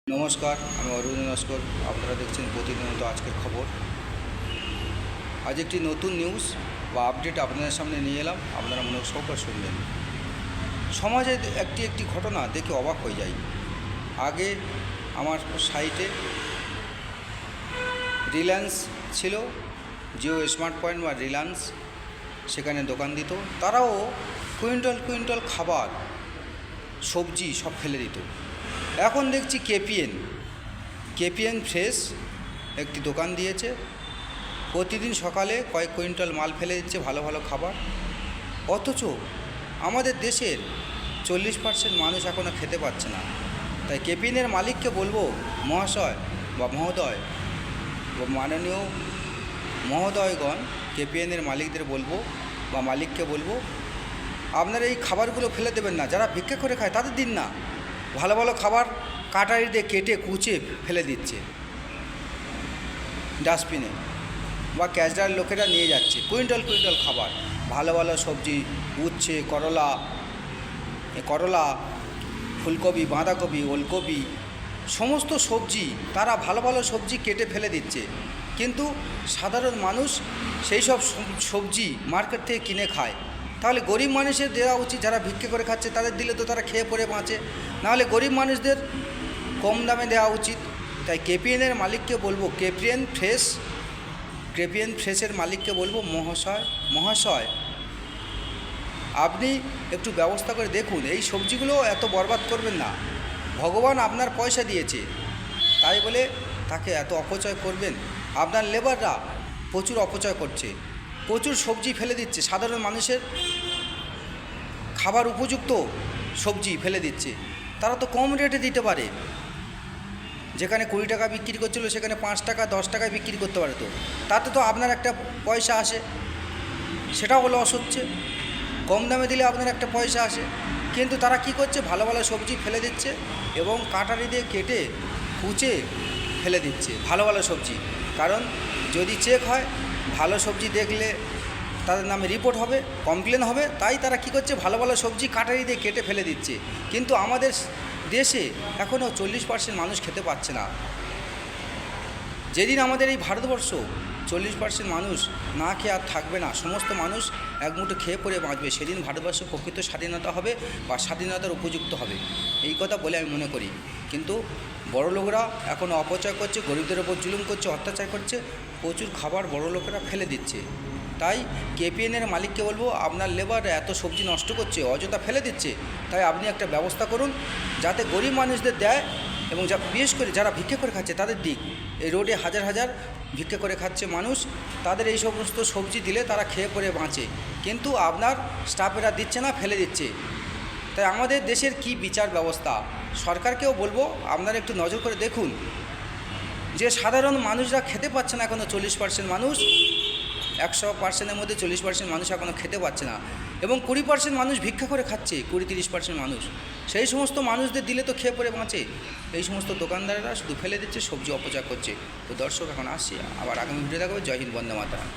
নমস্কার, আমি অরবিন্দ নস্কর। আপনারা দেখছেন প্রতিনিয়ত আজকের খবর। আজ একটি নতুন নিউজ বা আপডেট আপনাদের সামনে নিয়ে এলাম, আপনারা মনে সহকার শুনবেন। সমাজে একটি ঘটনা দেখে অবাক হয়ে যাই। আগে আমার সাইটে রিলায়েন্স ছিল, জিও স্মার্ট পয়েন্ট বা রিলায়েন্স, সেখানে দোকান দিত। তারাও কুইন্টাল কুইন্টাল খাবার, সবজি সব ফেলে দিত। এখন দেখছি কেপিএন ফ্রেশ একটি দোকান দিয়েছে, প্রতিদিন সকালে কয়েক কুইন্টাল মাল ফেলে দিচ্ছে, ভালো ভালো খাবার। অথচ আমাদের দেশের 40% মানুষ এখনও খেতে পাচ্ছে না। তাই কেপিএনের মালিককে বলবো, মহাশয় বা মহোদয় বা মাননীয় মহোদয়গণ, কেপিএনের মালিকদের বলবো বা মালিককে বলবো, আপনারা এই খাবারগুলো ফেলে দেবেন না। যারা ভিক্ষা করে খায় তাদের দিন না। ভালো ভালো খাবার কাটারি দিয়ে কেটে কুচে ফেলে দিচ্ছে ডাস্টবিনে, বা ক্যাশডার লোকেরা নিয়ে যাচ্ছে কুইন্টাল কুইন্টাল খাবার, ভালো ভালো সবজি, উচ্ছে, করলা, ফুলকপি, বাঁধাকপি, ওলকপি, সমস্ত সবজি তারা ভালো ভালো সবজি কেটে ফেলে দিচ্ছে। কিন্তু সাধারণ মানুষ সেই সব সবজি মার্কেট থেকে কিনে খায়। তাহলে গরিব মানুষের দেওয়া উচিত, যারা ভিক্ষে করে খাচ্ছে তাদের দিলে তো তারা খেয়ে পরে বাঁচে, নাহলে গরিব মানুষদের কম দামে দেওয়া উচিত। তাই কেপিএনের মালিককে বলবো, কেপিএন ফ্রেশের মালিককে বলবো, মহাশয় আপনি একটু ব্যবস্থা করে দেখুন, এই সবজিগুলো এত বরবাদ করবেন না। ভগবান আপনার পয়সা দিয়েছে, তাই বলে তাকে এত অপচয় করবেন? আপনার লেবাররা প্রচুর অপচয় করছে, প্রচুর সবজি ফেলে দিচ্ছে, সাধারণ মানুষের খাবার উপযুক্ত সবজি ফেলে দিচ্ছে। তারা তো কম রেটে দিতে পারে, যেখানে 20 টাকা বিক্রি করছিল সেখানে 5 টাকা 10 টাকায় বিক্রি করতে পারে। তো তাতে তো আপনার একটা পয়সা আসে, সেটাও হলো অসহ্যে। কম দামে দিলে আপনার একটা পয়সা আসে, কিন্তু তারা কি করছে, ভালো ভালো সবজি ফেলে দিচ্ছে এবং কাটারি দিয়ে কেটে কুচে ফেলে দিচ্ছে ভালো ভালো সবজি। কারণ যদি চেক হয়, ভালো সবজি দেখলে তাদের নামে রিপোর্ট হবে, কমপ্লেন হবে, তাই তারা কি করছে, ভালো ভালো সবজি কাটারি দিয়ে কেটে ফেলে দিচ্ছে। কিন্তু আমাদের দেশে এখনও 40% মানুষ খেতে পাচ্ছে না। যেদিন আমাদের এই ভারতবর্ষ 40% মানুষ না খেয়ে আর থাকবে না, সমস্ত মানুষ এক মুঠো খেয়ে পরে বাঁচবে, সেদিন ভারতবর্ষ প্রকৃত স্বাধীনতা হবে বা স্বাধীনতার উপযুক্ত হবে, এই কথা বলে আমি মনে করি। কিন্তু বড় লোকরা এখনও অপচয় করছে, গরিবদের ওপর জুলুম করছে, অত্যাচার করছে, প্রচুর খাবার বড় লোকেরা ফেলে দিচ্ছে। তাই কেপিএনের মালিককে বলবো, আপনার লেবার এত সবজি নষ্ট করছে, অযথা ফেলে দিচ্ছে, তাই আপনি একটা ব্যবস্থা করুন যাতে গরিব মানুষদের দেয়, এবং বিশেষ করে যারা ভিক্ষে করে খাচ্ছে তাদের দিক। এই রোডে হাজার হাজার ভিক্ষে করে খাচ্ছে মানুষ, তাদের এই সমস্ত সবজি দিলে তারা খেয়ে পরে বাঁচে, কিন্তু আপনার স্টাফেরা দিচ্ছে না, ফেলে দিচ্ছে। তাই আমাদের দেশের কি বিচার ব্যবস্থা, সরকারকেও বলবো আপনারা একটু নজর করে দেখুন যে সাধারণ মানুষরা খেতে পাচ্ছে না এখনও। 40% মানুষ, 100%-এর মধ্যে 40% মানুষ এখনও খেতে পাচ্ছে না, এবং 20% মানুষ ভিক্ষা করে খাচ্ছে, 20-30% মানুষ। সেই সমস্ত মানুষদের দিলে তো খেয়ে পরে বাঁচে। এই সমস্ত দোকানদারেরা শুধু ফেলে দিচ্ছে, সবজি অপচয় করছে। তো দর্শক, এখন আসছি, আবার আগামী ভিডিও দেখাবো। জয় হিন্দ, বন্দে মাতরম।